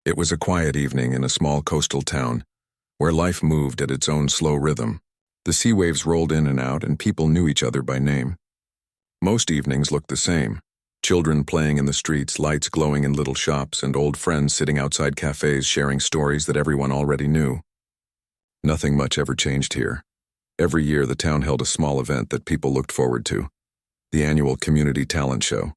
It was a quiet evening in a small coastal town, where life moved at its own slow rhythm. The sea waves rolled in and out, and people knew each other by name. Most evenings looked the same. Children playing in the streets, lights glowing in little shops, and old friends sitting outside cafes sharing stories that everyone already knew. Nothing much ever changed here. Every year the town held a small event that people looked forward to, the annual community talent show.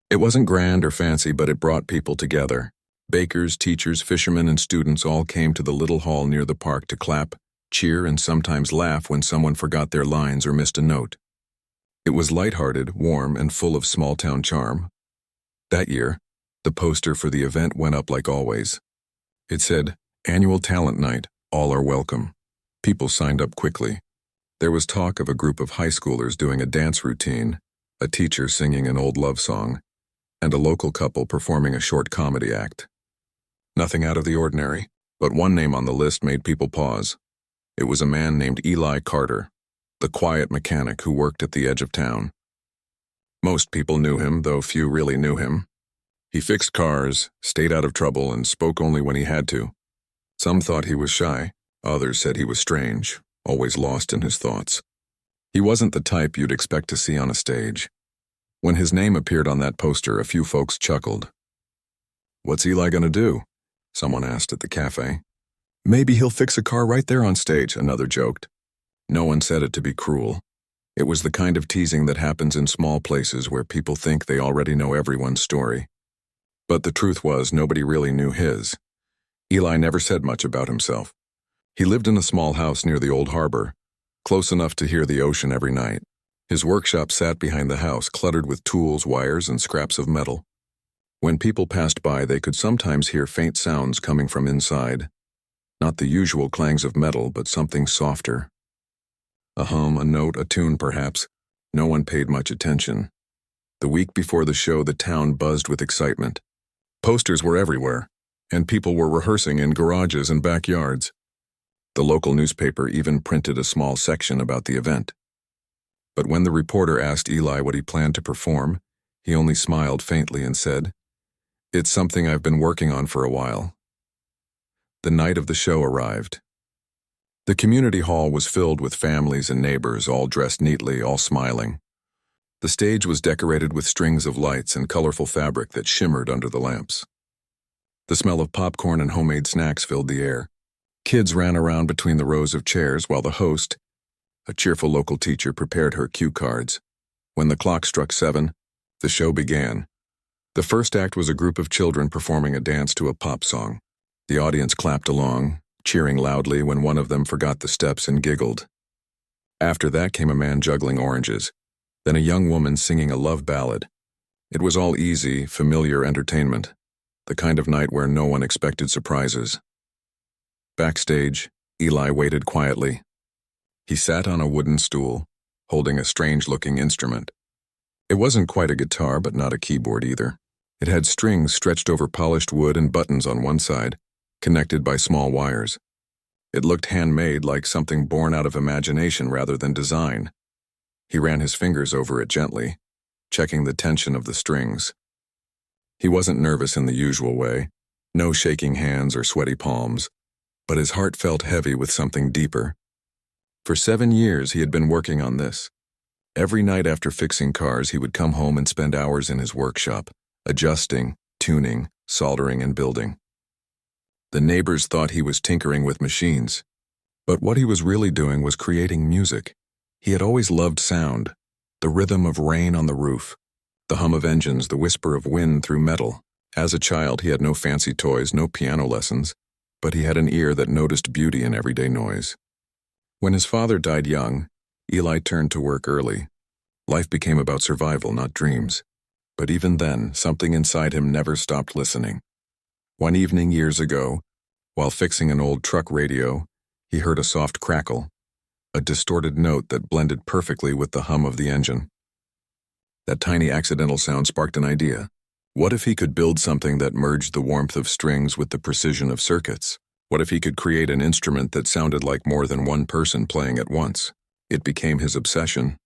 It wasn't grand or fancy, but it brought people together. Bakers, teachers, fishermen, and students all came to the little hall near the park to clap, cheer, and sometimes laugh when someone forgot their lines or missed a note. It was lighthearted, warm, and full of small-town charm. That year, the poster for the event went up like always. It said, "Annual Talent Night, all are welcome." People signed up quickly. There was talk of a group of high schoolers doing a dance routine, a teacher singing an old love song, and a local couple performing a short comedy act. Nothing out of the ordinary, but one name on the list made people pause. It was a man named Eli Carter, the quiet mechanic who worked at the edge of town. Most people knew him, though few really knew him. He fixed cars, stayed out of trouble, and spoke only when he had to. Some thought he was shy, others said he was strange, always lost in his thoughts. He wasn't the type you'd expect to see on a stage. When his name appeared on that poster, a few folks chuckled. "What's Eli gonna do?" someone asked at the cafe. "Maybe he'll fix a car right there on stage," another joked. No one said it to be cruel. It was the kind of teasing that happens in small places where people think they already know everyone's story. But the truth was, nobody really knew his. Eli never said much about himself. He lived in a small house near the old harbor, close enough to hear the ocean every night. His workshop sat behind the house, cluttered with tools, wires, and scraps of metal. When people passed by, they could sometimes hear faint sounds coming from inside. Not the usual clangs of metal, but something softer. A hum, a note, a tune perhaps. No one paid much attention. The week before the show, the town buzzed with excitement. Posters were everywhere, and people were rehearsing in garages and backyards. The local newspaper even printed a small section about the event. But when the reporter asked Eli what he planned to perform, he only smiled faintly and said, "It's something I've been working on for a while." The night of the show arrived. The community hall was filled with families and neighbors, all dressed neatly, all smiling. The stage was decorated with strings of lights and colorful fabric that shimmered under the lamps. The smell of popcorn and homemade snacks filled the air. Kids ran around between the rows of chairs while the host, a cheerful local teacher, prepared her cue cards. When the clock struck 7, the show began. The first act was a group of children performing a dance to a pop song. The audience clapped along, cheering loudly when one of them forgot the steps and giggled. After that came a man juggling oranges, then a young woman singing a love ballad. It was all easy, familiar entertainment, the kind of night where no one expected surprises. Backstage, Eli waited quietly. He sat on a wooden stool, holding a strange-looking instrument. It wasn't quite a guitar, but not a keyboard either. It had strings stretched over polished wood and buttons on one side, connected by small wires. It looked handmade, like something born out of imagination rather than design. He ran his fingers over it gently, checking the tension of the strings. He wasn't nervous in the usual way, no shaking hands or sweaty palms, but his heart felt heavy with something deeper. For 7 years he had been working on this. Every night after fixing cars, he would come home and spend hours in his workshop, adjusting, tuning, soldering, and building. The neighbors thought he was tinkering with machines, but what he was really doing was creating music. He had always loved sound, the rhythm of rain on the roof, the hum of engines, the whisper of wind through metal. As a child, he had no fancy toys, no piano lessons, but he had an ear that noticed beauty in everyday noise. When his father died young, Eli turned to work early. Life became about survival, not dreams. But even then, something inside him never stopped listening. One evening years ago, while fixing an old truck radio, he heard a soft crackle, a distorted note that blended perfectly with the hum of the engine. That tiny accidental sound sparked an idea. What if he could build something that merged the warmth of strings with the precision of circuits? What if he could create an instrument that sounded like more than one person playing at once? It became his obsession.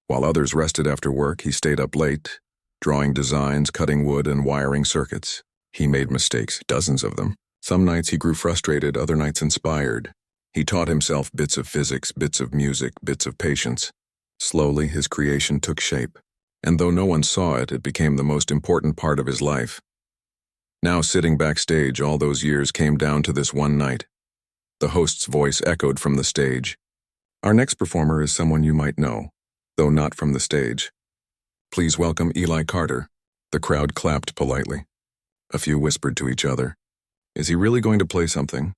While others rested after work, he stayed up late, drawing designs, cutting wood, and wiring circuits. He made mistakes, dozens of them. Some nights he grew frustrated, other nights inspired. He taught himself bits of physics, bits of music, bits of patience. Slowly, his creation took shape. And though no one saw it, it became the most important part of his life. Now, sitting backstage all those years came down to this one night. The host's voice echoed from the stage. Our next performer is someone you might know, though not from the stage. Please welcome Eli Carter. The crowd clapped politely. A few whispered to each other. Is he really going to play something?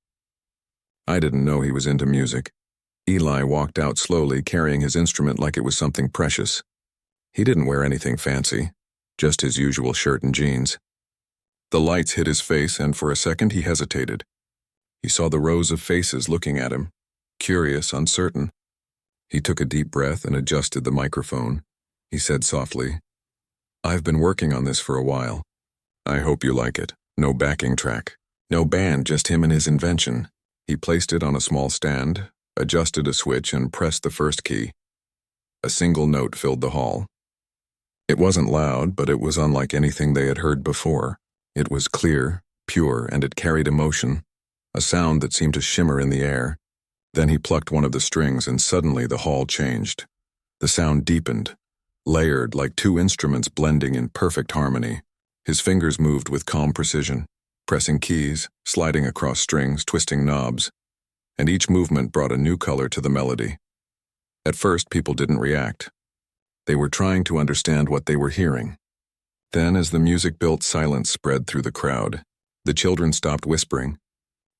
I didn't know he was into music. Eli walked out slowly, carrying his instrument like it was something precious. He didn't wear anything fancy, just his usual shirt and jeans. The lights hit his face, and for a second he hesitated. He saw the rows of faces looking at him, curious, uncertain. He took a deep breath and adjusted the microphone. He said softly, I've been working on this for a while. I hope you like it. No backing track. No band, just him and his invention. He placed it on a small stand, adjusted a switch, and pressed the first key. A single note filled the hall. It wasn't loud, but it was unlike anything they had heard before. It was clear, pure, and it carried emotion, a sound that seemed to shimmer in the air. Then he plucked one of the strings, and suddenly the hall changed. The sound deepened, layered like two instruments blending in perfect harmony. His fingers moved with calm precision, pressing keys, sliding across strings, twisting knobs, and each movement brought a new color to the melody. At first, people didn't react. They were trying to understand what they were hearing. Then, as the music built, silence spread through the crowd. The children stopped whispering.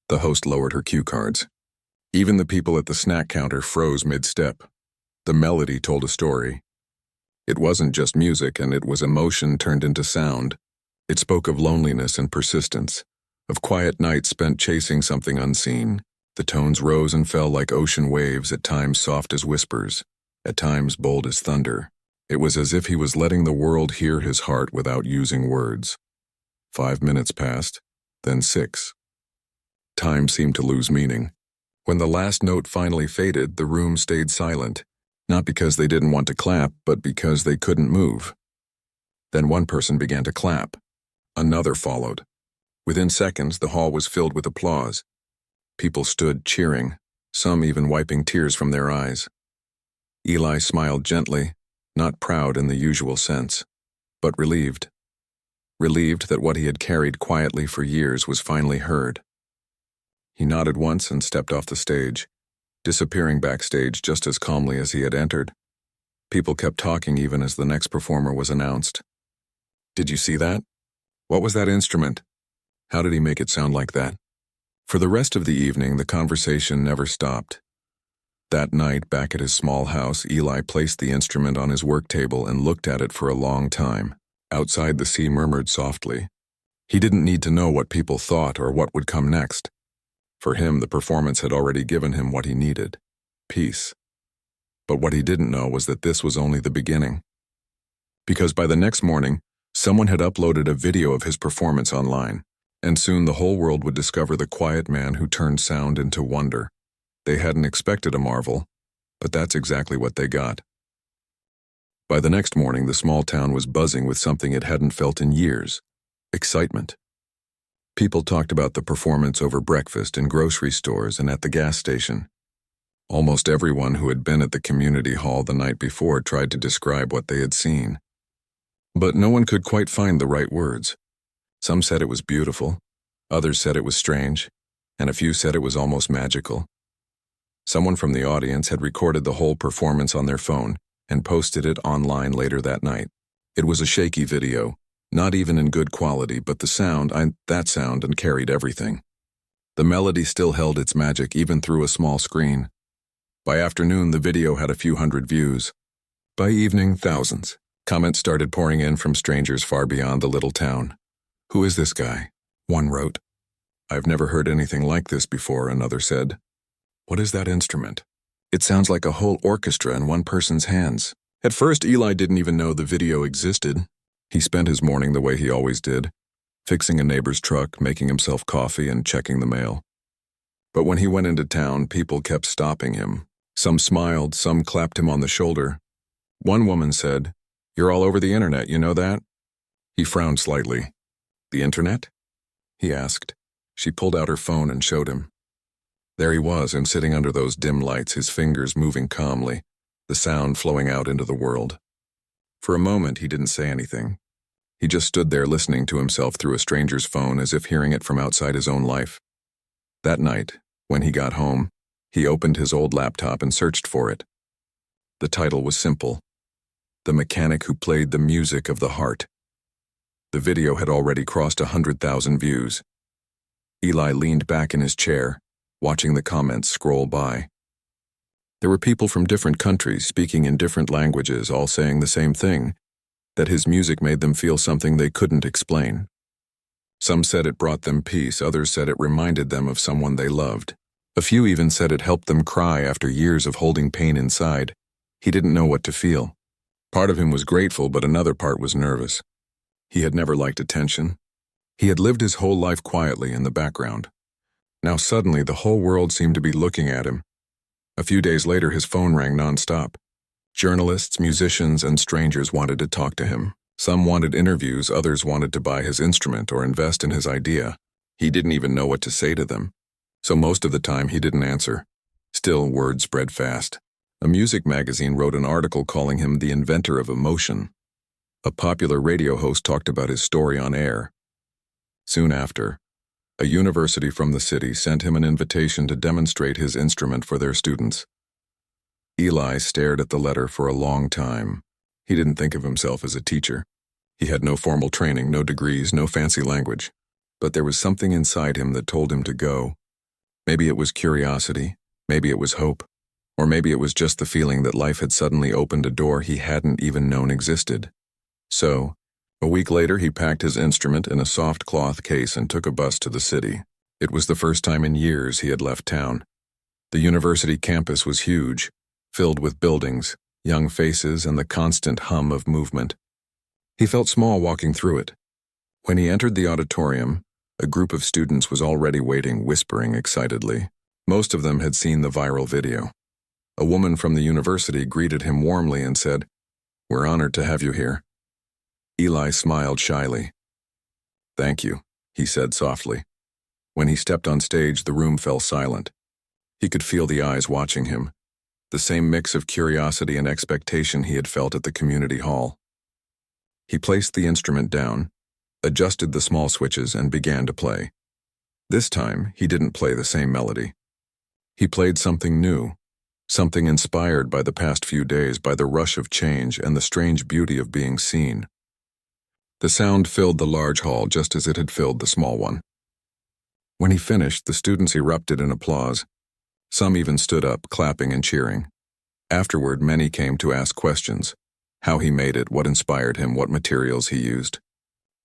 The host lowered her cue cards. Even the people at the snack counter froze mid-step. The melody told a story. It wasn't just music, and it was emotion turned into sound. It spoke of loneliness and persistence, of quiet nights spent chasing something unseen. The tones rose and fell like ocean waves, at times soft as whispers, at times bold as thunder. It was as if he was letting the world hear his heart without using words. 5 minutes passed, then 6. Time seemed to lose meaning. When the last note finally faded, the room stayed silent, not because they didn't want to clap, but because they couldn't move. Then one person began to clap. Another followed. Within seconds, the hall was filled with applause. People stood cheering, some even wiping tears from their eyes. Eli smiled gently, not proud in the usual sense, but relieved. Relieved that what he had carried quietly for years was finally heard. He nodded once and stepped off the stage, disappearing backstage just as calmly as he had entered. People kept talking even as the next performer was announced. Did you see that? What was that instrument? How did he make it sound like that? For the rest of the evening, the conversation never stopped. That night, back at his small house, Eli placed the instrument on his work table and looked at it for a long time. Outside, the sea murmured softly. He didn't need to know what people thought or what would come next. For him, the performance had already given him what he needed: peace. But what he didn't know was that this was only the beginning. Because by the next morning, someone had uploaded a video of his performance online, and soon the whole world would discover the quiet man who turned sound into wonder. They hadn't expected a marvel, but that's exactly what they got. By the next morning, the small town was buzzing with something it hadn't felt in years: excitement. People talked about the performance over breakfast in grocery stores and at the gas station. Almost everyone who had been at the community hall the night before tried to describe what they had seen. But no one could quite find the right words. Some said it was beautiful, others said it was strange, and a few said it was almost magical. Someone from the audience had recorded the whole performance on their phone and posted it online later that night. It was a shaky video, not even in good quality, but that sound and carried everything. The melody still held its magic even through a small screen. By afternoon, the video had a few hundred views. By evening, thousands. Comments started pouring in from strangers far beyond the little town. "Who is this guy?" one wrote. "I've never heard anything like this before," another said. "What is that instrument? It sounds like a whole orchestra in one person's hands." At first, Eli didn't even know the video existed. He spent his morning the way he always did, fixing a neighbor's truck, making himself coffee, and checking the mail. But when he went into town, people kept stopping him. Some smiled, some clapped him on the shoulder. One woman said, "You're all over the internet, you know that?" He frowned slightly. "The internet?" he asked. She pulled out her phone and showed him. There he was, and sitting under those dim lights, his fingers moving calmly, the sound flowing out into the world. For a moment, he didn't say anything. He just stood there listening to himself through a stranger's phone, as if hearing it from outside his own life. That night, when he got home, he opened his old laptop and searched for it. The title was simple: The Mechanic Who Played the Music of the Heart. The video had already crossed 100,000 views. Eli leaned back in his chair, watching the comments scroll by. There were people from different countries speaking in different languages, all saying the same thing, that his music made them feel something they couldn't explain. Some said it brought them peace, others said it reminded them of someone they loved. A few even said it helped them cry after years of holding pain inside. He didn't know what to feel. Part of him was grateful, but another part was nervous. He had never liked attention. He had lived his whole life quietly in the background. Now suddenly the whole world seemed to be looking at him. A few days later, his phone rang nonstop. Journalists, musicians, and strangers wanted to talk to him. Some wanted interviews, others wanted to buy his instrument or invest in his idea. He didn't even know what to say to them. So most of the time he didn't answer. Still, word spread fast. A music magazine wrote an article calling him the inventor of emotion. A popular radio host talked about his story on air. Soon after, a university from the city sent him an invitation to demonstrate his instrument for their students. Eli stared at the letter for a long time. He didn't think of himself as a teacher. He had no formal training, no degrees, no fancy language. But there was something inside him that told him to go. Maybe it was curiosity, maybe it was hope, or maybe it was just the feeling that life had suddenly opened a door he hadn't even known existed. So, a week later, he packed his instrument in a soft cloth case and took a bus to the city. It was the first time in years he had left town. The university campus was huge, filled with buildings, young faces, and the constant hum of movement. He felt small walking through it. When he entered the auditorium, a group of students was already waiting, whispering excitedly. Most of them had seen the viral video. A woman from the university greeted him warmly and said, "We're honored to have you here." Eli smiled shyly. "Thank you," he said softly. When he stepped on stage, the room fell silent. He could feel the eyes watching him, the same mix of curiosity and expectation he had felt at the community hall. He placed the instrument down, adjusted the small switches, and began to play. This time, he didn't play the same melody. He played something new, something inspired by the past few days, by the rush of change and the strange beauty of being seen. The sound filled the large hall just as it had filled the small one. When he finished, the students erupted in applause. Some even stood up, clapping and cheering. Afterward, many came to ask questions: how he made it, what inspired him, what materials he used.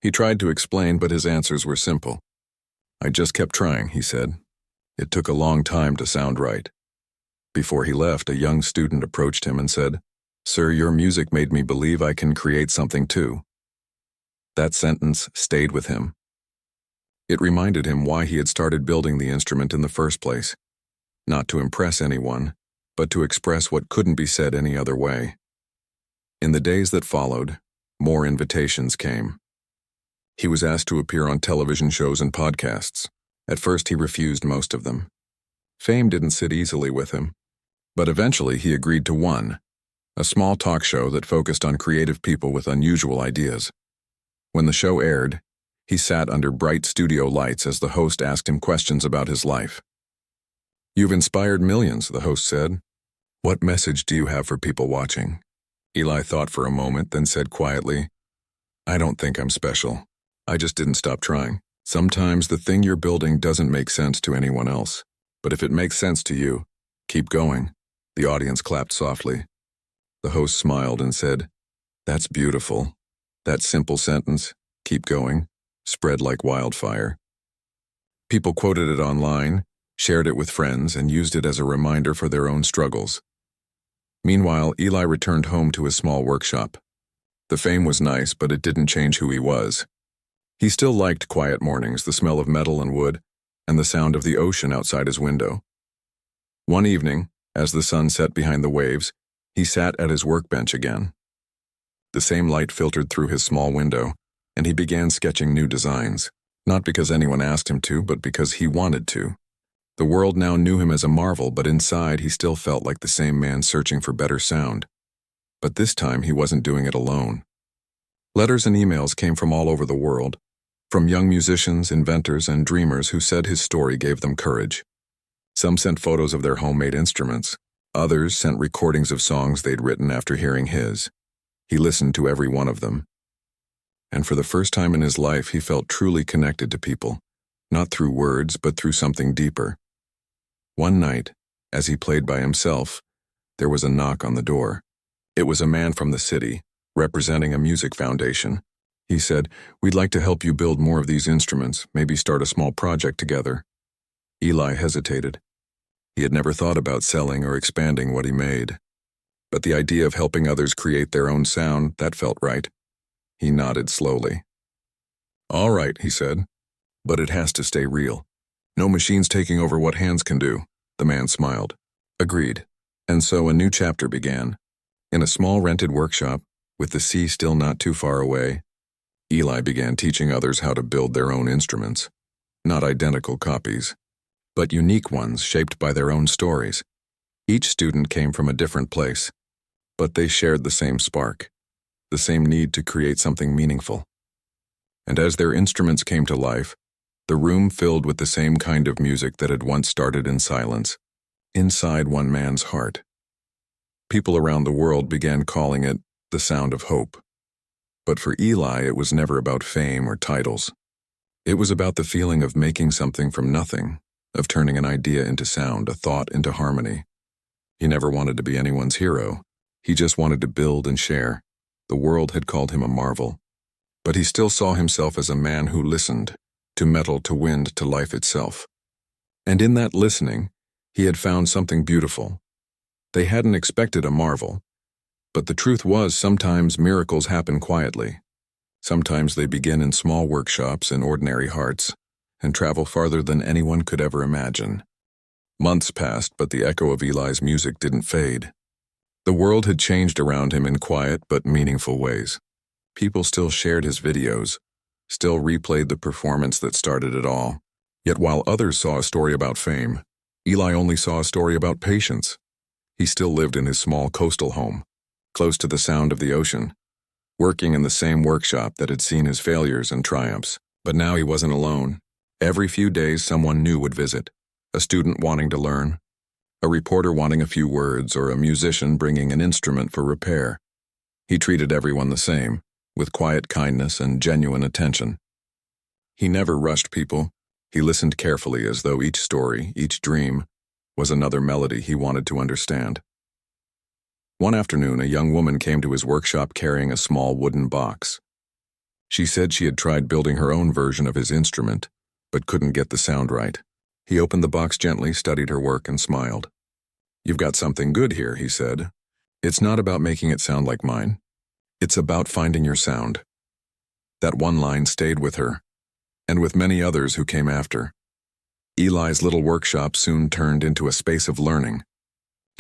He tried to explain, but his answers were simple. "I just kept trying," he said. "It took a long time to sound right." Before he left, a young student approached him and said, "Sir, your music made me believe I can create something too." That sentence stayed with him. It reminded him why he had started building the instrument in the first place. Not to impress anyone, but to express what couldn't be said any other way. In the days that followed, more invitations came. He was asked to appear on television shows and podcasts. At first, he refused most of them. Fame didn't sit easily with him, but eventually he agreed to one, a small talk show that focused on creative people with unusual ideas. When the show aired, he sat under bright studio lights as the host asked him questions about his life. "You've inspired millions," the host said. "What message do you have for people watching?" Eli thought for a moment, then said quietly, "I don't think I'm special. I just didn't stop trying. Sometimes the thing you're building doesn't make sense to anyone else. But if it makes sense to you, keep going." The audience clapped softly. The host smiled and said, "That's beautiful." That simple sentence, "keep going," spread like wildfire. People quoted it online, shared it with friends, and used it as a reminder for their own struggles. Meanwhile, Eli returned home to his small workshop. The fame was nice, but it didn't change who he was. He still liked quiet mornings, the smell of metal and wood, and the sound of the ocean outside his window. One evening, as the sun set behind the waves, he sat at his workbench again. The same light filtered through his small window, and he began sketching new designs. Not because anyone asked him to, but because he wanted to. The world now knew him as a marvel, but inside he still felt like the same man searching for better sound. But this time he wasn't doing it alone. Letters and emails came from all over the world, from young musicians, inventors, and dreamers who said his story gave them courage. Some sent photos of their homemade instruments. Others sent recordings of songs they'd written after hearing his. He listened to every one of them. And for the first time in his life, he felt truly connected to people, not through words, but through something deeper. One night, as he played by himself, there was a knock on the door. It was a man from the city, representing a music foundation. He said, "We'd like to help you build more of these instruments, maybe start a small project together." Eli hesitated. He had never thought about selling or expanding what he made. But the idea of helping others create their own sound, that felt right. He nodded slowly. "All right," he said, "but it has to stay real. No machines taking over what hands can do." The man smiled. "Agreed." And so a new chapter began. In a small rented workshop, with the sea still not too far away, Eli began teaching others how to build their own instruments. Not identical copies, but unique ones shaped by their own stories. Each student came from a different place, but they shared the same spark, the same need to create something meaningful. And as their instruments came to life, the room filled with the same kind of music that had once started in silence, inside one man's heart. People around the world began calling it the sound of hope. But for Eli, it was never about fame or titles. It was about the feeling of making something from nothing, of turning an idea into sound, a thought into harmony. He never wanted to be anyone's hero. He just wanted to build and share. The world had called him a marvel. But he still saw himself as a man who listened, to metal, to wind, to life itself. And in that listening, he had found something beautiful. They hadn't expected a marvel. But the truth was, sometimes miracles happen quietly. Sometimes they begin in small workshops in ordinary hearts, and travel farther than anyone could ever imagine. Months passed, but the echo of Eli's music didn't fade. The world had changed around him in quiet but meaningful ways. People still shared his videos, still replayed the performance that started it all. Yet while others saw a story about fame, Eli only saw a story about patience. He still lived in his small coastal home, close to the sound of the ocean, working in the same workshop that had seen his failures and triumphs. But now he wasn't alone. Every few days someone new would visit, a student wanting to learn, a reporter wanting a few words, or a musician bringing an instrument for repair. He treated everyone the same, with quiet kindness and genuine attention. He never rushed people. He listened carefully, as though each story, each dream, was another melody he wanted to understand. One afternoon, a young woman came to his workshop carrying a small wooden box. She said she had tried building her own version of his instrument, but couldn't get the sound right. He opened the box gently, studied her work, and smiled. "You've got something good here," he said. "It's not about making it sound like mine. It's about finding your sound." That one line stayed with her, and with many others who came after. Eli's little workshop soon turned into a space of learning.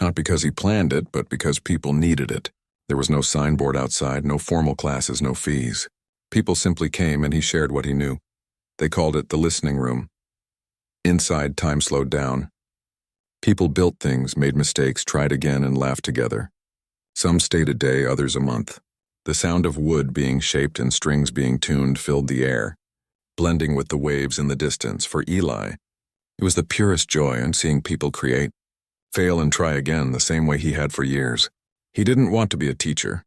Not because he planned it, but because people needed it. There was no signboard outside, no formal classes, no fees. People simply came and he shared what he knew. They called it the listening room. Inside, time slowed down. People built things, made mistakes, tried again, and laughed together. Some stayed a day, others a month. The sound of wood being shaped and strings being tuned filled the air, blending with the waves in the distance. For Eli, it was the purest joy in seeing people create, fail and try again the same way he had for years. He didn't want to be a teacher.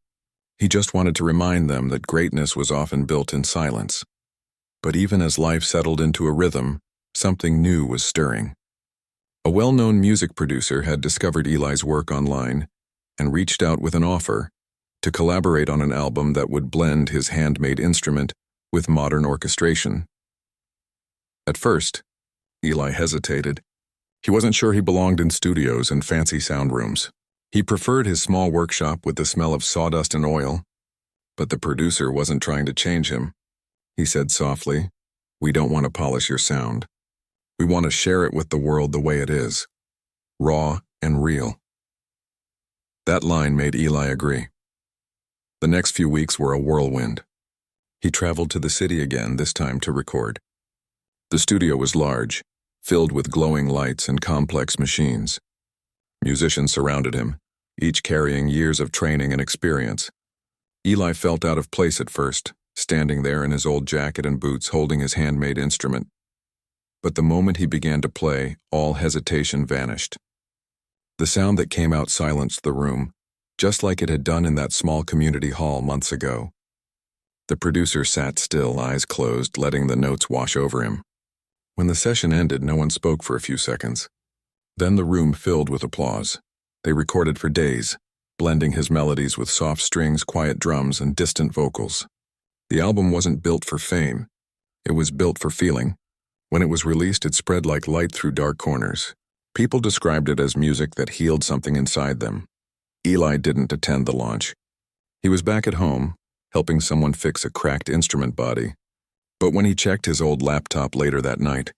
He just wanted to remind them that greatness was often built in silence. But even as life settled into a rhythm, something new was stirring. A well-known music producer had discovered Eli's work online and reached out with an offer to collaborate on an album that would blend his handmade instrument with modern orchestration. At first, Eli hesitated. He wasn't sure he belonged in studios and fancy sound rooms. He preferred his small workshop with the smell of sawdust and oil. But the producer wasn't trying to change him. He said softly, "We don't want to polish your sound. We want to share it with the world the way it is, raw and real." That line made Eli agree. The next few weeks were a whirlwind. He traveled to the city again, this time to record. The studio was large, filled with glowing lights and complex machines. Musicians surrounded him, each carrying years of training and experience. Eli felt out of place at first, standing there in his old jacket and boots holding his handmade instrument. But the moment he began to play, all hesitation vanished. The sound that came out silenced the room, just like it had done in that small community hall months ago. The producer sat still, eyes closed, letting the notes wash over him. When the session ended, no one spoke for a few seconds. Then the room filled with applause. They recorded for days, blending his melodies with soft strings, quiet drums, and distant vocals. The album wasn't built for fame. It was built for feeling. When it was released, it spread like light through dark corners. People described it as music that healed something inside them. Eli didn't attend the launch. He was back at home, helping someone fix a cracked instrument body. But when he checked his old laptop later that night,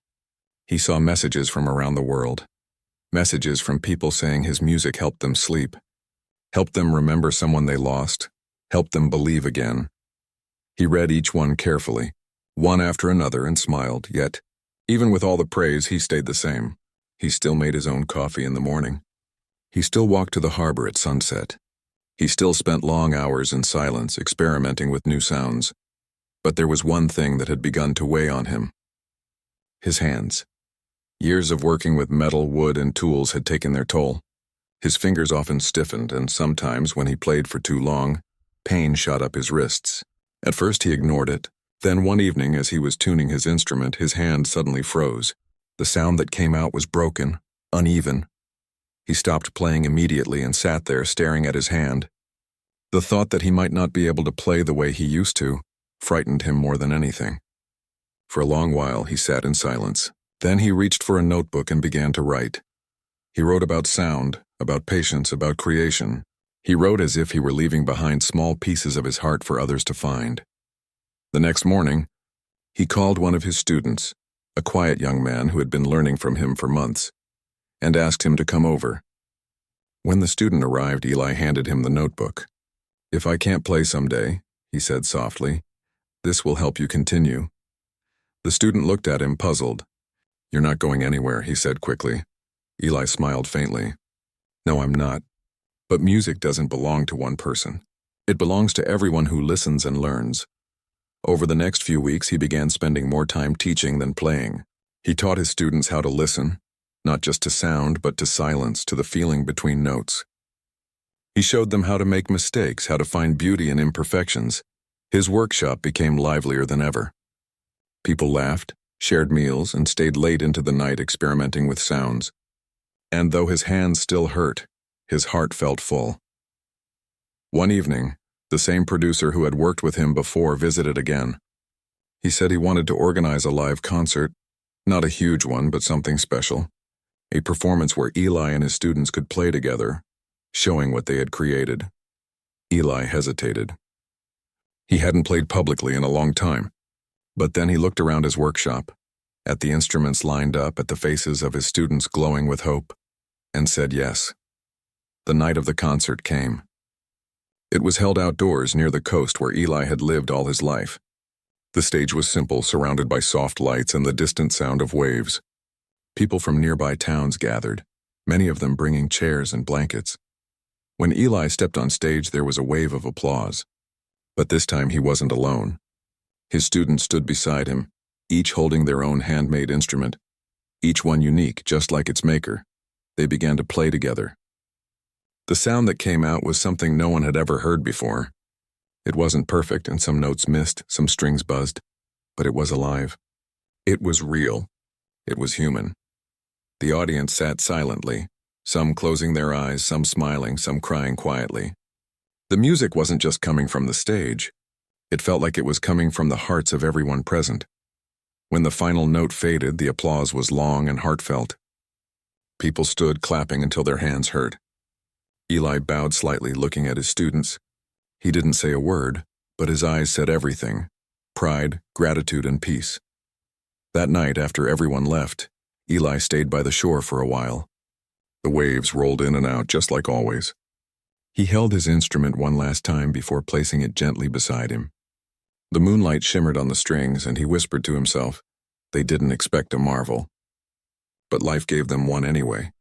he saw messages from around the world. Messages from people saying his music helped them sleep, helped them remember someone they lost, helped them believe again. He read each one carefully, one after another, and smiled, yet, even with all the praise, he stayed the same. He still made his own coffee in the morning. He still walked to the harbor at sunset. He still spent long hours in silence, experimenting with new sounds. But there was one thing that had begun to weigh on him. His hands. Years of working with metal, wood, and tools had taken their toll. His fingers often stiffened, and sometimes, when he played for too long, pain shot up his wrists. At first he ignored it. Then one evening, as he was tuning his instrument, his hand suddenly froze. The sound that came out was broken, uneven. He stopped playing immediately and sat there staring at his hand. The thought that he might not be able to play the way he used to frightened him more than anything. For a long while he sat in silence. Then he reached for a notebook and began to write. He wrote about sound, about patience, about creation. He wrote as if he were leaving behind small pieces of his heart for others to find. The next morning, he called one of his students, a quiet young man who had been learning from him for months, and asked him to come over. When the student arrived, Eli handed him the notebook. "If I can't play someday," he said softly, "this will help you continue." The student looked at him, puzzled. "You're not going anywhere," he said quickly. Eli smiled faintly. "No, I'm not. But music doesn't belong to one person. It belongs to everyone who listens and learns." Over the next few weeks, he began spending more time teaching than playing. He taught his students how to listen, not just to sound, but to silence, to the feeling between notes. He showed them how to make mistakes, how to find beauty in imperfections. His workshop became livelier than ever. People laughed, shared meals, and stayed late into the night experimenting with sounds. And though his hands still hurt, his heart felt full. One evening, the same producer who had worked with him before visited again. He said he wanted to organize a live concert, not a huge one, but something special. A performance where Eli and his students could play together, showing what they had created. Eli hesitated. He hadn't played publicly in a long time, but then he looked around his workshop, at the instruments lined up, at the faces of his students glowing with hope, and said yes. The night of the concert came. It was held outdoors near the coast where Eli had lived all his life. The stage was simple, surrounded by soft lights and the distant sound of waves. People from nearby towns gathered, many of them bringing chairs and blankets. When Eli stepped on stage, there was a wave of applause. But this time he wasn't alone. His students stood beside him, each holding their own handmade instrument, each one unique, just like its maker. They began to play together. The sound that came out was something no one had ever heard before. It wasn't perfect, and some notes missed, some strings buzzed, but it was alive. It was real. It was human. The audience sat silently, some closing their eyes, some smiling, some crying quietly. The music wasn't just coming from the stage. It felt like it was coming from the hearts of everyone present. When the final note faded, the applause was long and heartfelt. People stood clapping until their hands hurt. Eli bowed slightly, looking at his students. He didn't say a word, but his eyes said everything: pride, gratitude, and peace. That night, after everyone left, Eli stayed by the shore for a while. The waves rolled in and out just like always. He held his instrument one last time before placing it gently beside him. The moonlight shimmered on the strings, and he whispered to himself, They didn't expect a marvel. But life gave them one anyway.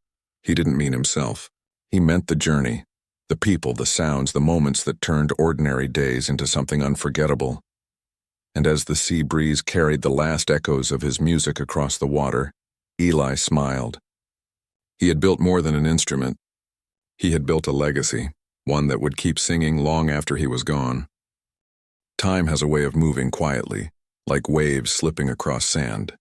He didn't mean himself. He meant the journey, the people, the sounds, the moments that turned ordinary days into something unforgettable. And as the sea breeze carried the last echoes of his music across the water, Eli smiled. He had built more than an instrument. He had built a legacy, one that would keep singing long after he was gone. Time has a way of moving quietly, like waves slipping across sand.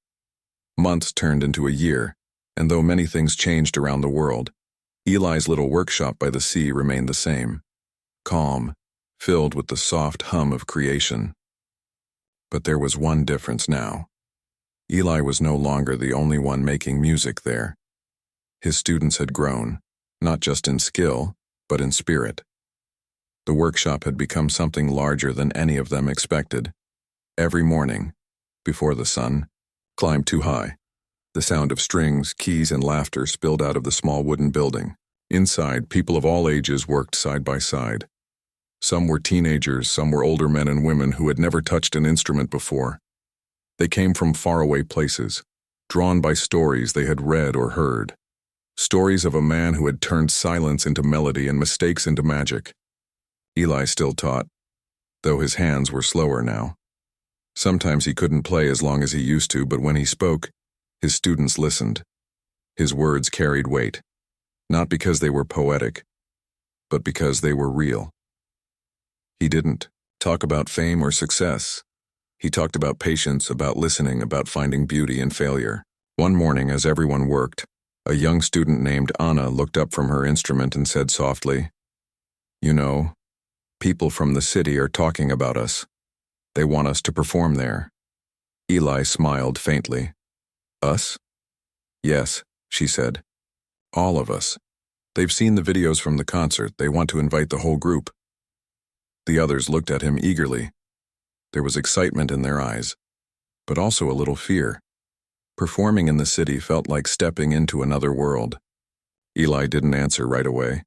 Months turned into a year, and though many things changed around the world, Eli's little workshop by the sea remained the same, calm, filled with the soft hum of creation. But there was one difference now. Eli was no longer the only one making music there. His students had grown, not just in skill, but in spirit. The workshop had become something larger than any of them expected. Every morning, before the sun climbed too high, the sound of strings, keys, and laughter spilled out of the small wooden building. Inside, people of all ages worked side by side. Some were teenagers, some were older men and women who had never touched an instrument before. They came from faraway places, drawn by stories they had read or heard. Stories of a man who had turned silence into melody and mistakes into magic. Eli still taught, though his hands were slower now. Sometimes he couldn't play as long as he used to, but when he spoke, his students listened. His words carried weight, not because they were poetic, but because they were real. He didn't talk about fame or success. He talked about patience, about listening, about finding beauty in failure. One morning, as everyone worked, a young student named Anna looked up from her instrument and said softly, "You know, people from the city are talking about us. They want us to perform there." Eli smiled faintly. "Us?" "Yes," she said. "All of us. They've seen the videos from the concert. They want to invite the whole group." The others looked at him eagerly. There was excitement in their eyes, but also a little fear. Performing in the city felt like stepping into another world. Eli didn't answer right away.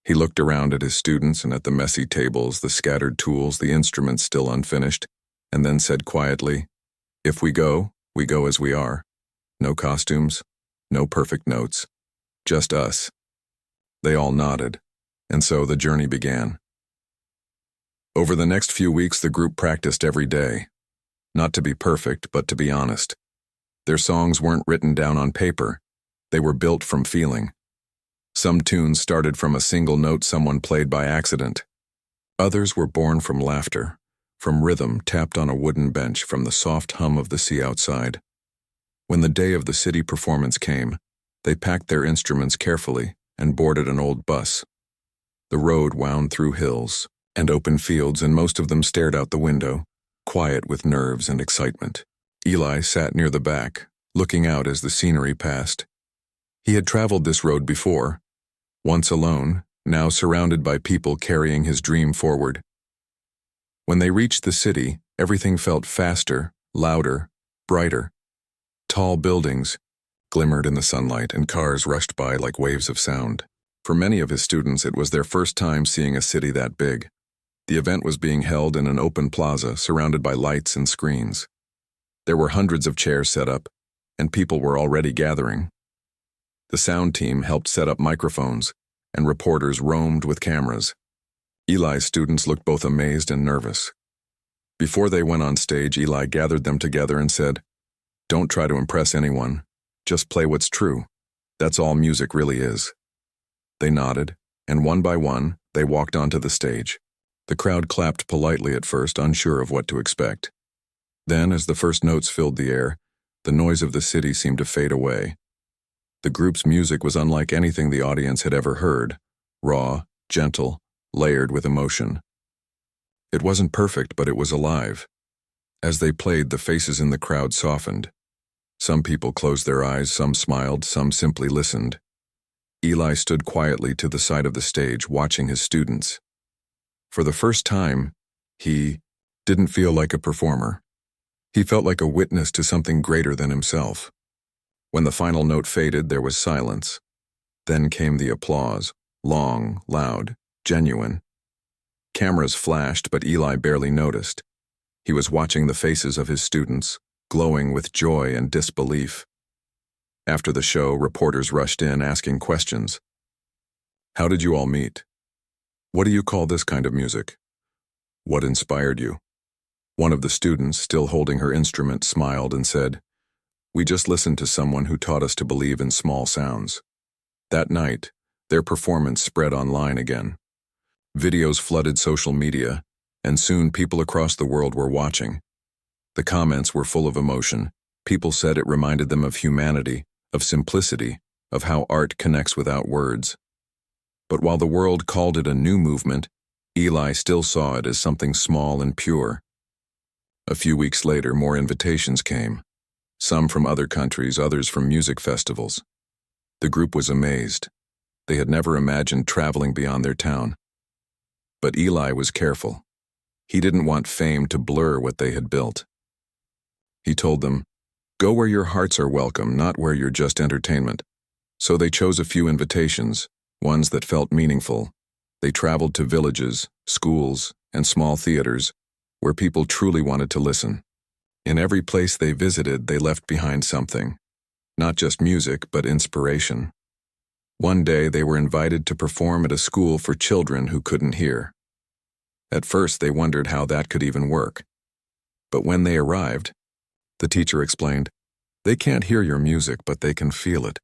He looked around at his students and at the messy tables, the scattered tools, the instruments still unfinished, and then said quietly, "If we go as we are. No costumes, no perfect notes, just us." They all nodded, and so the journey began. Over the next few weeks, the group practiced every day. Not to be perfect, but to be honest. Their songs weren't written down on paper. They were built from feeling. Some tunes started from a single note someone played by accident. Others were born from laughter, from rhythm tapped on a wooden bench, from the soft hum of the sea outside. When the day of the city performance came, they packed their instruments carefully and boarded an old bus. The road wound through hills and open fields, and most of them stared out the window, quiet with nerves and excitement. Eli sat near the back, looking out as the scenery passed. He had traveled this road before, once alone, now surrounded by people carrying his dream forward. When they reached the city, everything felt faster, louder, brighter. Tall buildings glimmered in the sunlight, and cars rushed by like waves of sound. For many of his students, it was their first time seeing a city that big. The event was being held in an open plaza surrounded by lights and screens. There were hundreds of chairs set up, and people were already gathering. The sound team helped set up microphones, and reporters roamed with cameras. Eli's students looked both amazed and nervous. Before they went on stage, Eli gathered them together and said, "Don't try to impress anyone. Just play what's true. That's all music really is." They nodded, and one by one, they walked onto the stage. The crowd clapped politely at first, unsure of what to expect. Then, as the first notes filled the air, the noise of the city seemed to fade away. The group's music was unlike anything the audience had ever heard, raw, gentle, layered with emotion. It wasn't perfect, but it was alive. As they played, the faces in the crowd softened. Some people closed their eyes, some smiled, some simply listened. Eli stood quietly to the side of the stage, watching his students. For the first time, he didn't feel like a performer. He felt like a witness to something greater than himself. When the final note faded, there was silence. Then came the applause, long, loud, genuine. Cameras flashed, but Eli barely noticed. He was watching the faces of his students, glowing with joy and disbelief. After the show, reporters rushed in asking questions. How did you all meet? What do you call this kind of music? What inspired you? One of the students, still holding her instrument, smiled and said, We just listened to someone who taught us to believe in small sounds. That night, their performance spread online again. Videos flooded social media, and soon people across the world were watching. The comments were full of emotion. People said it reminded them of humanity, of simplicity, of how art connects without words. But while the world called it a new movement, Eli still saw it as something small and pure. A few weeks later, more invitations came. Some from other countries, others from music festivals. The group was amazed. They had never imagined traveling beyond their town. But Eli was careful. He didn't want fame to blur what they had built. He told them, Go where your hearts are welcome, not where you're just entertainment. So they chose a few invitations, ones that felt meaningful. They traveled to villages, schools, and small theaters, where people truly wanted to listen. In every place they visited, they left behind something. Not just music, but inspiration. One day they were invited to perform at a school for children who couldn't hear. At first they wondered how that could even work. But when they arrived, the teacher explained, They can't hear your music, but they can feel it.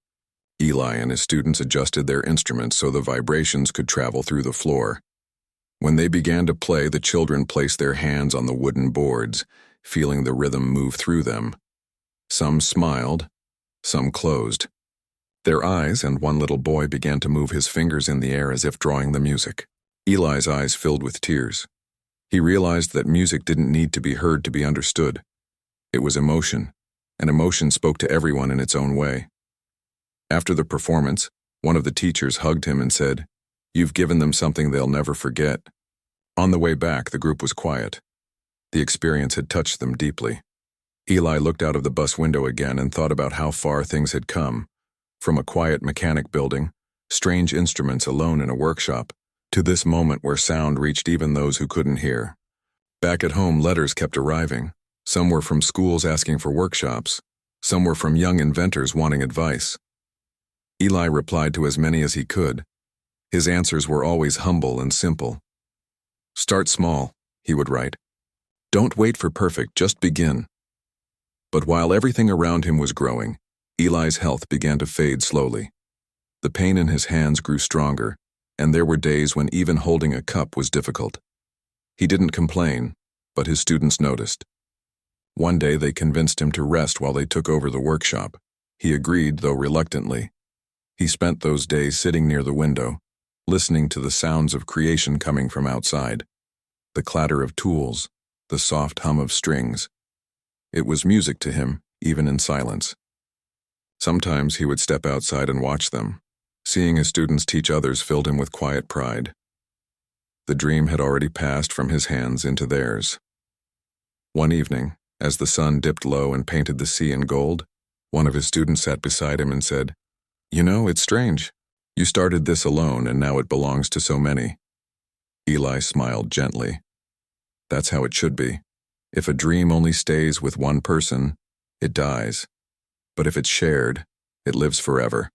Eli and his students adjusted their instruments so the vibrations could travel through the floor. When they began to play, the children placed their hands on the wooden boards, feeling the rhythm move through them. Some smiled, some closed. Their eyes and one little boy began to move his fingers in the air as if drawing the music. Eli's eyes filled with tears. He realized that music didn't need to be heard to be understood. It was emotion, and emotion spoke to everyone in its own way. After the performance, one of the teachers hugged him and said, You've given them something they'll never forget. On the way back, the group was quiet. The experience had touched them deeply. Eli looked out of the bus window again and thought about how far things had come, from a quiet mechanic building, strange instruments alone in a workshop, to this moment where sound reached even those who couldn't hear. Back at home, letters kept arriving. Some were from schools asking for workshops. Some were from young inventors wanting advice. Eli replied to as many as he could. His answers were always humble and simple. Start small, he would write. Don't wait for perfect, just begin. But while everything around him was growing, Eli's health began to fade slowly. The pain in his hands grew stronger, and there were days when even holding a cup was difficult. He didn't complain, but his students noticed. One day they convinced him to rest while they took over the workshop. He agreed, though reluctantly. He spent those days sitting near the window, listening to the sounds of creation coming from outside. The clatter of tools, the soft hum of strings. It was music to him, even in silence. Sometimes he would step outside and watch them. Seeing his students teach others filled him with quiet pride. The dream had already passed from his hands into theirs. One evening, as the sun dipped low and painted the sea in gold, one of his students sat beside him and said, You know, it's strange. You started this alone and now it belongs to so many. Eli smiled gently. That's how it should be. If a dream only stays with one person, it dies. But if it's shared, it lives forever.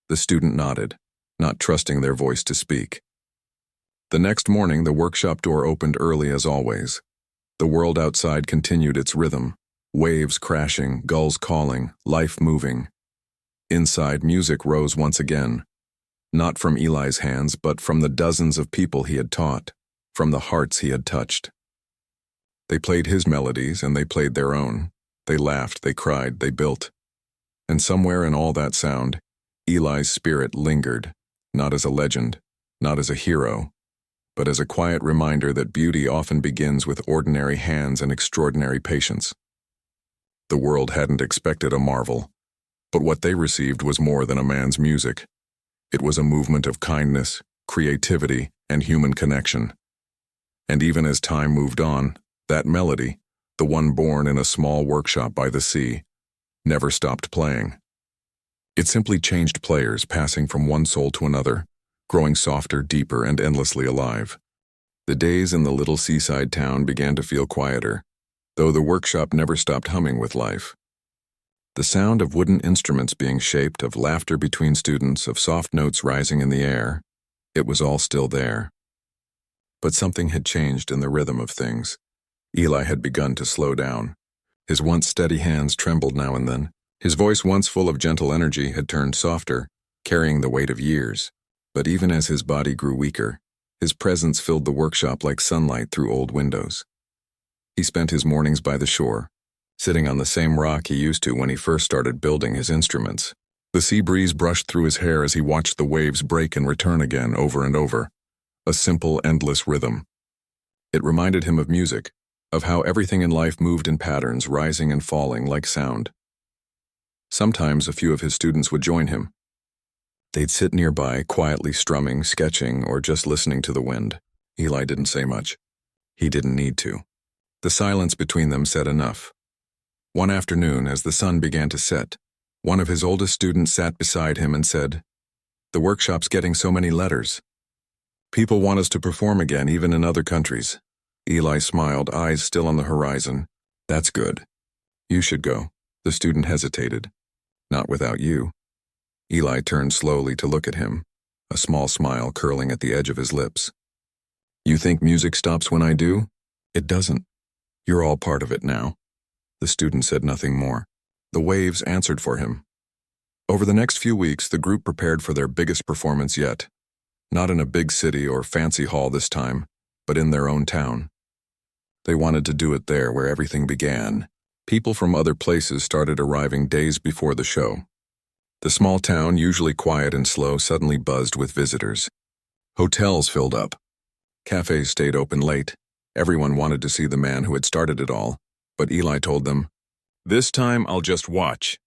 The student nodded, not trusting their voice to speak. The next morning, the workshop door opened early as always. The world outside continued its rhythm, waves crashing, gulls calling, life moving. Inside, music rose once again, not from Eli's hands, but from the dozens of people he had taught, from the hearts he had touched. They played his melodies and they played their own. They laughed, they cried, they built. And somewhere in all that sound, Eli's spirit lingered, not as a legend, not as a hero, but as a quiet reminder that beauty often begins with ordinary hands and extraordinary patience. The world hadn't expected a marvel, but what they received was more than a man's music. It was a movement of kindness, creativity, and human connection. And even as time moved on, that melody, the one born in a small workshop by the sea, never stopped playing. It simply changed players, passing from one soul to another, growing softer, deeper, and endlessly alive. The days in the little seaside town began to feel quieter. though the workshop never stopped humming with life. The sound of wooden instruments being shaped, of laughter between students, of soft notes rising in the air, it was all still there. But something had changed in the rhythm of things. Eli had begun to slow down. His once steady hands trembled now and then. His voice, once full of gentle energy, had turned softer, carrying the weight of years. But even as his body grew weaker, his presence filled the workshop like sunlight through old windows. He spent his mornings by the shore, sitting on the same rock he used to when he first started building his instruments. The sea breeze brushed through his hair as he watched the waves break and return again over and over. A simple, endless rhythm. It reminded him of music, of how everything in life moved in patterns, rising and falling like sound. Sometimes a few of his students would join him. They'd sit nearby, quietly strumming, sketching, or just listening to the wind. Eli didn't say much. He didn't need to. The silence between them said enough. One afternoon, as the sun began to set, one of his oldest students sat beside him and said, "The workshop's getting so many letters. People want us to perform again, even in other countries." Eli smiled, eyes still on the horizon. "That's good. You should go." The student hesitated. "Not without you." Eli turned slowly to look at him, a small smile curling at the edge of his lips. "You think music stops when I do? It doesn't. You're all part of it now." The student said nothing more. The waves answered for him. Over the next few weeks, the group prepared for their biggest performance yet. Not in a big city or fancy hall this time, but in their own town. They wanted to do it there where everything began. People from other places started arriving days before the show. The small town, usually quiet and slow, suddenly buzzed with visitors. Hotels filled up. Cafes stayed open late. Everyone wanted to see the man who had started it all. But Eli told them, "This time I'll just watch."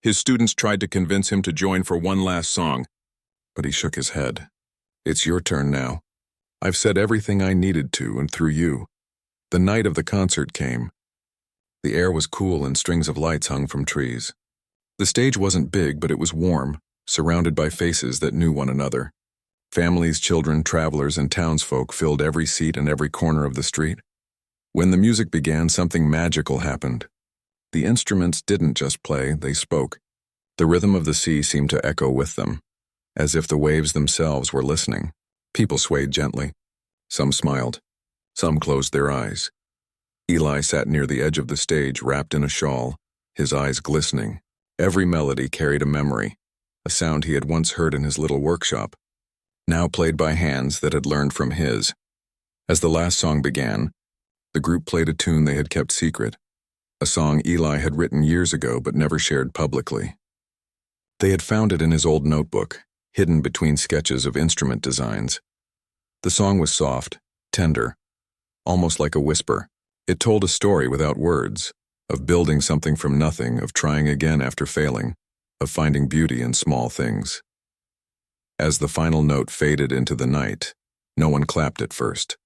His students tried to convince him to join for one last song, but he shook his head. "It's your turn now. I've said everything I needed to, and through you." The night of the concert came. The air was cool and strings of lights hung from trees. The stage wasn't big, but it was warm, surrounded by faces that knew one another. Families, children, travelers, and townsfolk filled every seat and every corner of the street. When the music began, something magical happened. The instruments didn't just play, they spoke. The rhythm of the sea seemed to echo with them, as if the waves themselves were listening. People swayed gently. Some smiled. Some closed their eyes. Eli sat near the edge of the stage, wrapped in a shawl, his eyes glistening. Every melody carried a memory, a sound he had once heard in his little workshop, now played by hands that had learned from his. As the last song began, the group played a tune they had kept secret, a song Eli had written years ago but never shared publicly. They had found it in his old notebook, hidden between sketches of instrument designs. The song was soft, tender, almost like a whisper. It told a story without words, of building something from nothing, of trying again after failing, of finding beauty in small things. As the final note faded into the night, no one clapped at first.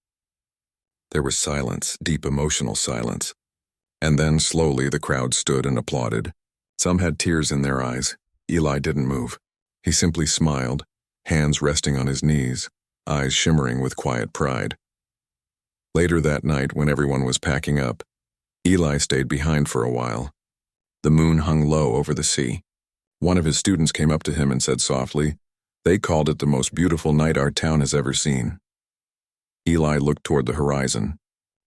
There was silence, deep emotional silence. And then, slowly, the crowd stood and applauded. Some had tears in their eyes. Eli didn't move. He simply smiled, hands resting on his knees, eyes shimmering with quiet pride. Later that night, when everyone was packing up, Eli stayed behind for a while. The moon hung low over the sea. One of his students came up to him and said softly, "They called it the most beautiful night our town has ever seen." Eli looked toward the horizon.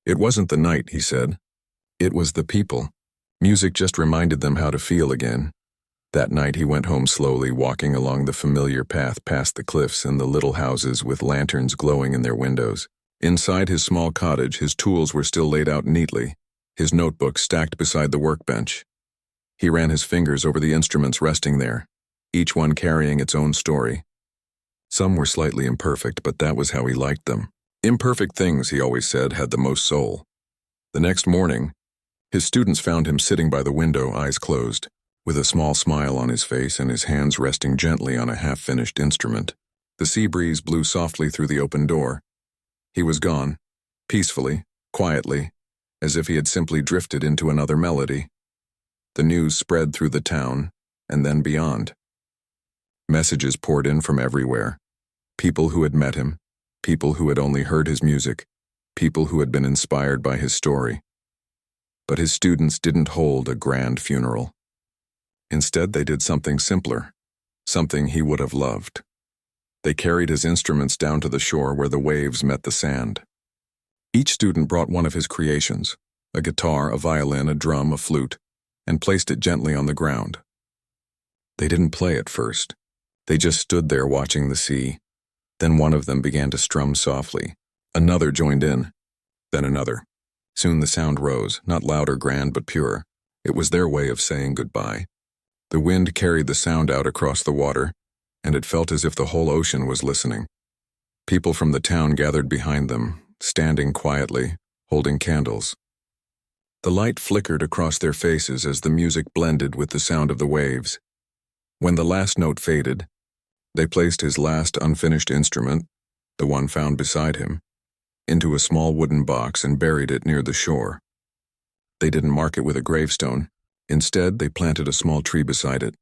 "It wasn't the night," he said. "It was the people." Music just reminded them how to feel again. That night he went home slowly, walking along the familiar path past the cliffs and the little houses with lanterns glowing in their windows. Inside his small cottage, his tools were still laid out neatly, his notebook stacked beside the workbench. He ran his fingers over the instruments resting there, each one carrying its own story. Some were slightly imperfect, but that was how he liked them. Imperfect things, he always said, had the most soul. The next morning, his students found him sitting by the window, eyes closed, with a small smile on his face and his hands resting gently on a half-finished instrument. The sea breeze blew softly through the open door. He was gone, peacefully, quietly, as if he had simply drifted into another melody. The news spread through the town, and then beyond. Messages poured in from everywhere. People who had met him, people who had only heard his music, people who had been inspired by his story. But his students didn't hold a grand funeral. Instead, they did something simpler, something he would have loved. They carried his instruments down to the shore where the waves met the sand. Each student brought one of his creations, a guitar, a violin, a drum, a flute, and placed it gently on the ground. They didn't play at first. They just stood there watching the sea. Then one of them began to strum softly. Another joined in. Then another. Soon the sound rose, not loud or grand but pure. It was their way of saying goodbye. The wind carried the sound out across the water, and it felt as if the whole ocean was listening. People from the town gathered behind them, standing quietly, holding candles. The light flickered across their faces as the music blended with the sound of the waves. When the last note faded, they placed his last unfinished instrument, the one found beside him, into a small wooden box and buried it near the shore. They didn't mark it with a gravestone. Instead, they planted a small tree beside it.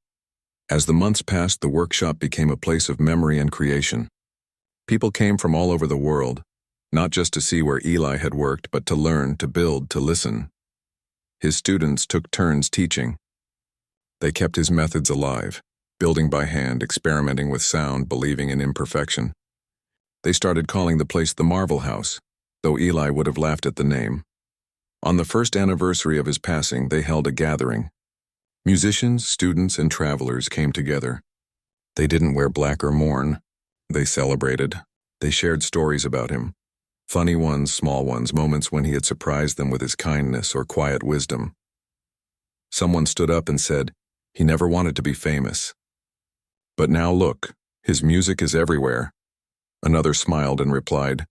As the months passed, the workshop became a place of memory and creation. People came from all over the world, not just to see where Eli had worked, but to learn, to build, to listen. His students took turns teaching. They kept his methods alive, building by hand, experimenting with sound, believing in imperfection. They started calling the place the Marvel House, though Eli would have laughed at the name. On the first anniversary of his passing, they held a gathering. Musicians, students, and travelers came together. They didn't wear black or mourn. They celebrated. They shared stories about him. Funny ones, small ones, moments when he had surprised them with his kindness or quiet wisdom. Someone stood up and said, he never wanted to be famous. But now look, his music is everywhere. Another smiled and replied,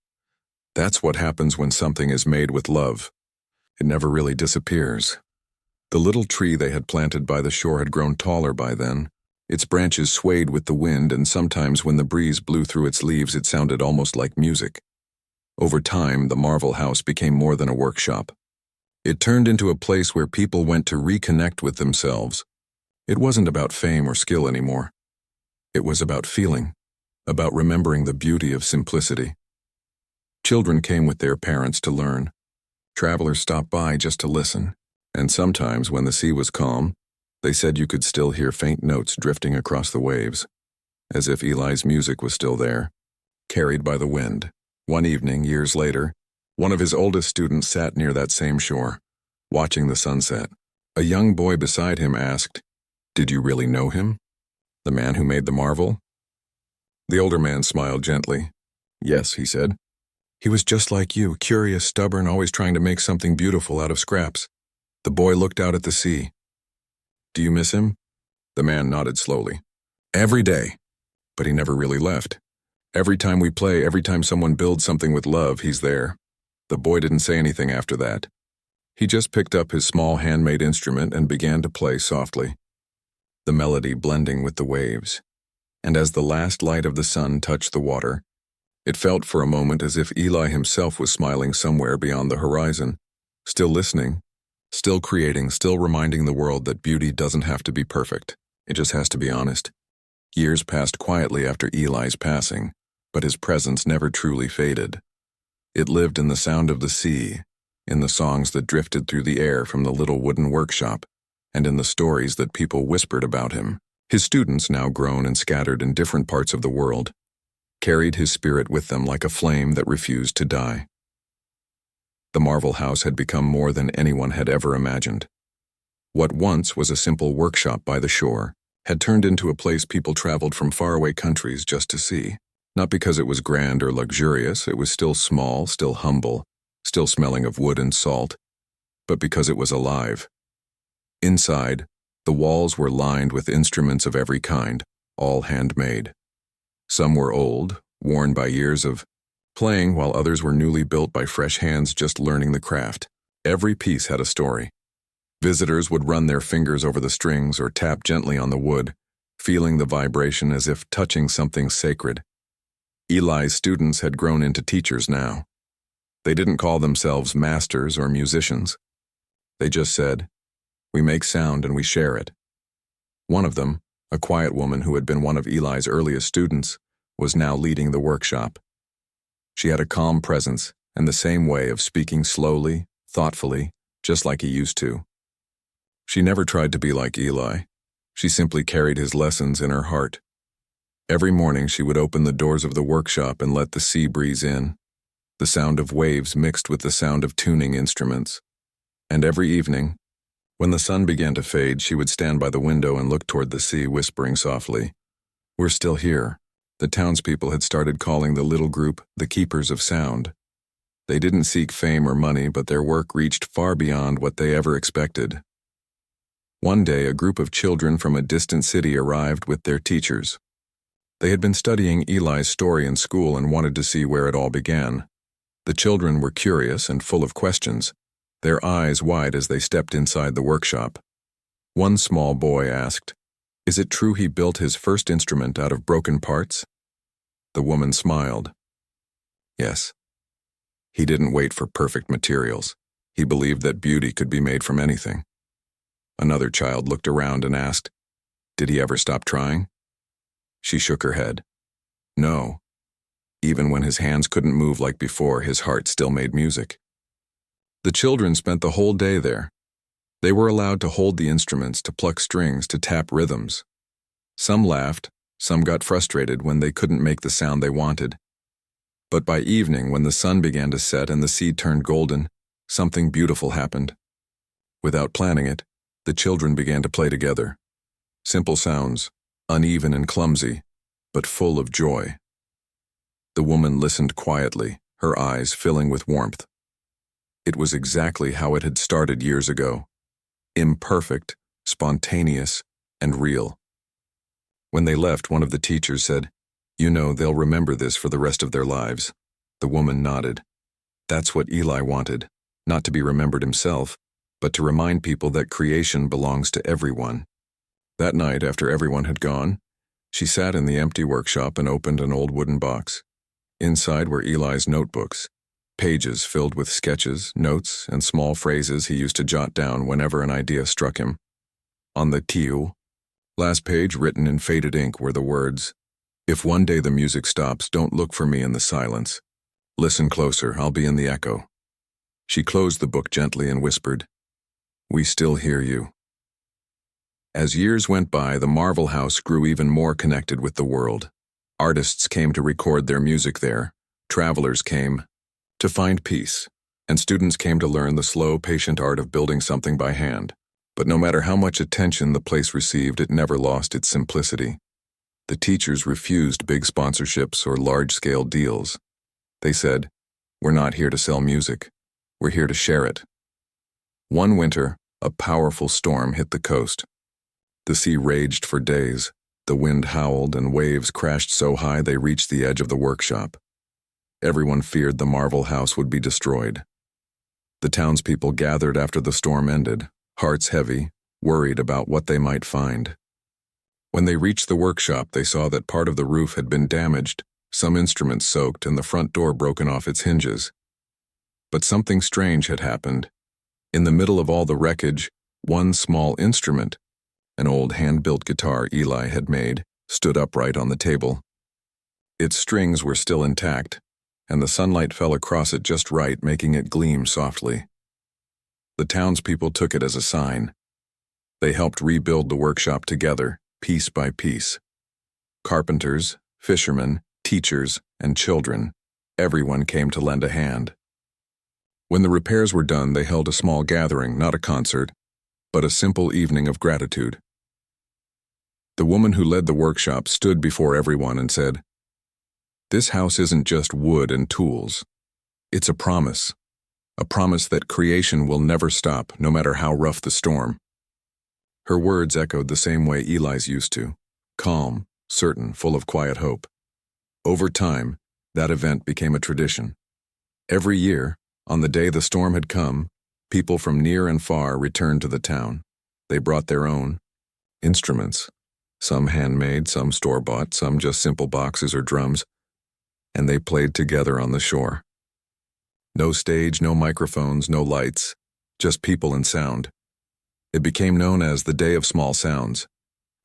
that's what happens when something is made with love. It never really disappears. The little tree they had planted by the shore had grown taller by then. Its branches swayed with the wind, and sometimes when the breeze blew through its leaves, it sounded almost like music. Over time, the Marvel House became more than a workshop. It turned into a place where people went to reconnect with themselves. It wasn't about fame or skill anymore. It was about feeling, about remembering the beauty of simplicity. Children came with their parents to learn. Travelers stopped by just to listen, and sometimes when the sea was calm, they said you could still hear faint notes drifting across the waves, as if Eli's music was still there, carried by the wind. One evening, years later, one of his oldest students sat near that same shore, watching the sunset. A young boy beside him asked, did you really know him? The man who made the marvel? The older man smiled gently. Yes, he said. He was just like you, curious, stubborn, always trying to make something beautiful out of scraps. The boy looked out at the sea. Do you miss him? The man nodded slowly. Every day. But he never really left. Every time we play, every time someone builds something with love, he's there. The boy didn't say anything after that. He just picked up his small handmade instrument and began to play softly, the melody blending with the waves. And as the last light of the sun touched the water, it felt for a moment as if Eli himself was smiling somewhere beyond the horizon, still listening, still creating, still reminding the world that beauty doesn't have to be perfect. It just has to be honest. Years passed quietly after Eli's passing, but his presence never truly faded. It lived in the sound of the sea, in the songs that drifted through the air from the little wooden workshop, and in the stories that people whispered about him. His students, now grown and scattered in different parts of the world, carried his spirit with them like a flame that refused to die. The Marvel House had become more than anyone had ever imagined. What once was a simple workshop by the shore had turned into a place people traveled from faraway countries just to see. Not because it was grand or luxurious, it was still small, still humble, still smelling of wood and salt, but because it was alive. Inside, the walls were lined with instruments of every kind, all handmade. Some were old, worn by years of playing, while others were newly built by fresh hands just learning the craft. Every piece had a story. Visitors would run their fingers over the strings or tap gently on the wood, feeling the vibration as if touching something sacred. Eli's students had grown into teachers now. They didn't call themselves masters or musicians. They just said, we make sound and we share it. One of them, a quiet woman who had been one of Eli's earliest students, was now leading the workshop. She had a calm presence and the same way of speaking slowly, thoughtfully, just like he used to. She never tried to be like Eli. She simply carried his lessons in her heart. Every morning she would open the doors of the workshop and let the sea breeze in, the sound of waves mixed with the sound of tuning instruments. And every evening, when the sun began to fade, she would stand by the window and look toward the sea, whispering softly, "We're still here." The townspeople had started calling the little group the Keepers of Sound. They didn't seek fame or money, but their work reached far beyond what they ever expected. One day, a group of children from a distant city arrived with their teachers. They had been studying Eli's story in school and wanted to see where it all began. The children were curious and full of questions, their eyes wide as they stepped inside the workshop. One small boy asked, "Is it true he built his first instrument out of broken parts?" The woman smiled. Yes. He didn't wait for perfect materials. He believed that beauty could be made from anything. Another child looked around and asked, "Did he ever stop trying?" She shook her head. No. Even when his hands couldn't move like before, his heart still made music. The children spent the whole day there. They were allowed to hold the instruments, to pluck strings, to tap rhythms. Some laughed, some got frustrated when they couldn't make the sound they wanted. But by evening, when the sun began to set and the sea turned golden, something beautiful happened. Without planning it, the children began to play together. Simple sounds, uneven and clumsy, but full of joy. The woman listened quietly, her eyes filling with warmth. It was exactly how it had started years ago. Imperfect, spontaneous, and real. When they left, one of the teachers said, "You know, they'll remember this for the rest of their lives." The woman nodded. That's what Eli wanted, not to be remembered himself, but to remind people that creation belongs to everyone. That night, after everyone had gone, she sat in the empty workshop and opened an old wooden box. Inside were Eli's notebooks, pages filled with sketches, notes, and small phrases he used to jot down whenever an idea struck him. On the last page, written in faded ink, were the words, "If one day the music stops, don't look for me in the silence. Listen closer, I'll be in the echo." She closed the book gently and whispered, "We still hear you." As years went by, the Marvel House grew even more connected with the world. Artists came to record their music there, travelers came to find peace, and students came to learn the slow, patient art of building something by hand. But no matter how much attention the place received, it never lost its simplicity. The teachers refused big sponsorships or large-scale deals. They said, "We're not here to sell music. We're here to share it." One winter, a powerful storm hit the coast. The sea raged for days. The wind howled and waves crashed so high they reached the edge of the workshop. Everyone feared the Marvel House would be destroyed. The townspeople gathered after the storm ended, hearts heavy, worried about what they might find. When they reached the workshop, they saw that part of the roof had been damaged, some instruments soaked, and the front door broken off its hinges. But something strange had happened. In the middle of all the wreckage, one small instrument, an old hand-built guitar Eli had made, stood upright on the table. Its strings were still intact, and the sunlight fell across it just right, making it gleam softly. The townspeople took it as a sign. They helped rebuild the workshop together, piece by piece. Carpenters, fishermen, teachers, and children, everyone came to lend a hand. When the repairs were done, they held a small gathering, not a concert, but a simple evening of gratitude. The woman who led the workshop stood before everyone and said, "This house isn't just wood and tools. It's a promise that creation will never stop, no matter how rough the storm." Her words echoed the same way Eli's used to, calm, certain, full of quiet hope. Over time, that event became a tradition. Every year, on the day the storm had come, people from near and far returned to the town. They brought their own instruments, some handmade, some store-bought, some just simple boxes or drums, and they played together on the shore. No stage, no microphones, no lights, just people and sound. It became known as the Day of Small Sounds,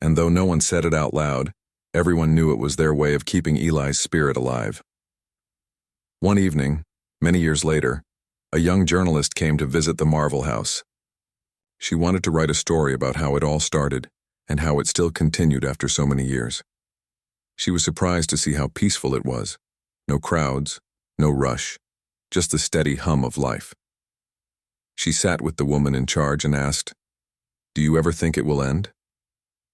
and though no one said it out loud, everyone knew it was their way of keeping Eli's spirit alive. One evening, many years later, A young journalist came to visit the Marvel House. She wanted to write a story about how it all started and how it still continued after so many years. She was surprised to see how peaceful it was. No crowds, no rush, just the steady hum of life. She sat with the woman in charge and asked, "Do you ever think it will end?"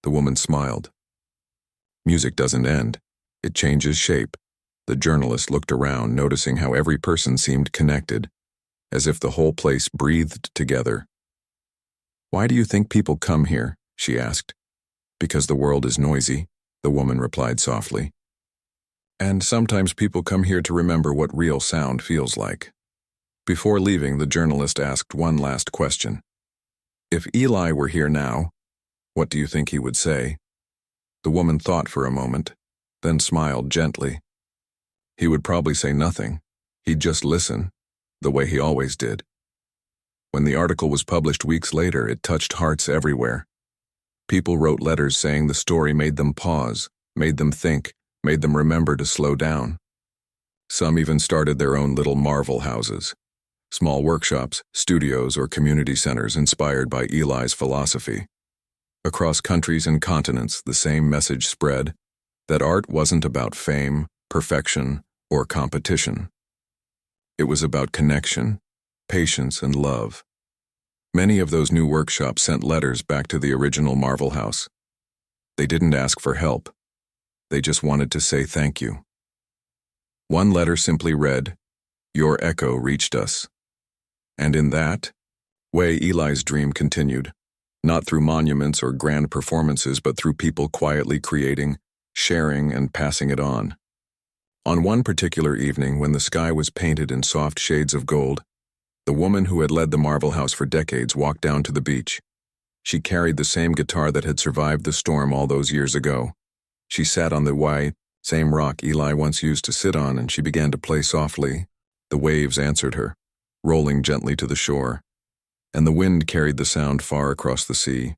The woman smiled. "Music doesn't end. It changes shape." The journalist looked around, noticing how every person seemed connected, as if the whole place breathed together. "Why do you think people come here?" she asked. "Because the world is noisy," the woman replied softly. "And sometimes people come here to remember what real sound feels like." Before leaving, the journalist asked one last question. "If Eli were here now, what do you think he would say?" The woman thought for a moment, then smiled gently. "He would probably say nothing. He'd just listen, the way he always did." When the article was published weeks later, it touched hearts everywhere. People wrote letters saying the story made them pause, made them think, made them remember to slow down. Some even started their own little Marvel houses, small workshops, studios, or community centers inspired by Eli's philosophy. Across countries and continents, the same message spread, that art wasn't about fame, perfection, or competition. It was about connection, patience, and love. Many of those new workshops sent letters back to the original Marvel House. They didn't ask for help. They just wanted to say thank you. One letter simply read, "Your echo reached us." And in that way, Eli's dream continued, not through monuments or grand performances, but through people quietly creating, sharing, and passing it on. On one particular evening, when the sky was painted in soft shades of gold, the woman who had led the Marvel House for decades walked down to the beach. She carried the same guitar that had survived the storm all those years ago. She sat on the same rock Eli once used to sit on, and she began to play softly. The waves answered her, rolling gently to the shore, and the wind carried the sound far across the sea.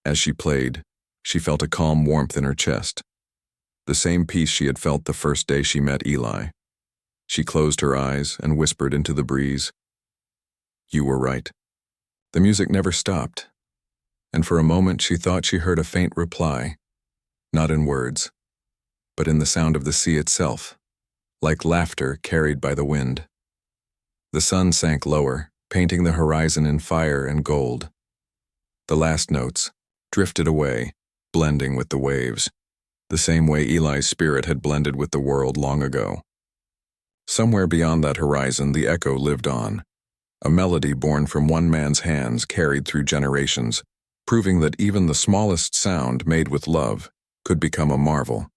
As she played, she felt a calm warmth in her chest, the same peace she had felt the first day she met Eli. She closed her eyes and whispered into the breeze, "You were right." The music never stopped, and for a moment she thought she heard a faint reply, not in words, but in the sound of the sea itself, like laughter carried by the wind. The sun sank lower, painting the horizon in fire and gold. The last notes drifted away, blending with the waves, the same way Eli's spirit had blended with the world long ago. Somewhere beyond that horizon, the echo lived on, a melody born from one man's hands carried through generations, proving that even the smallest sound made with love could become a marvel.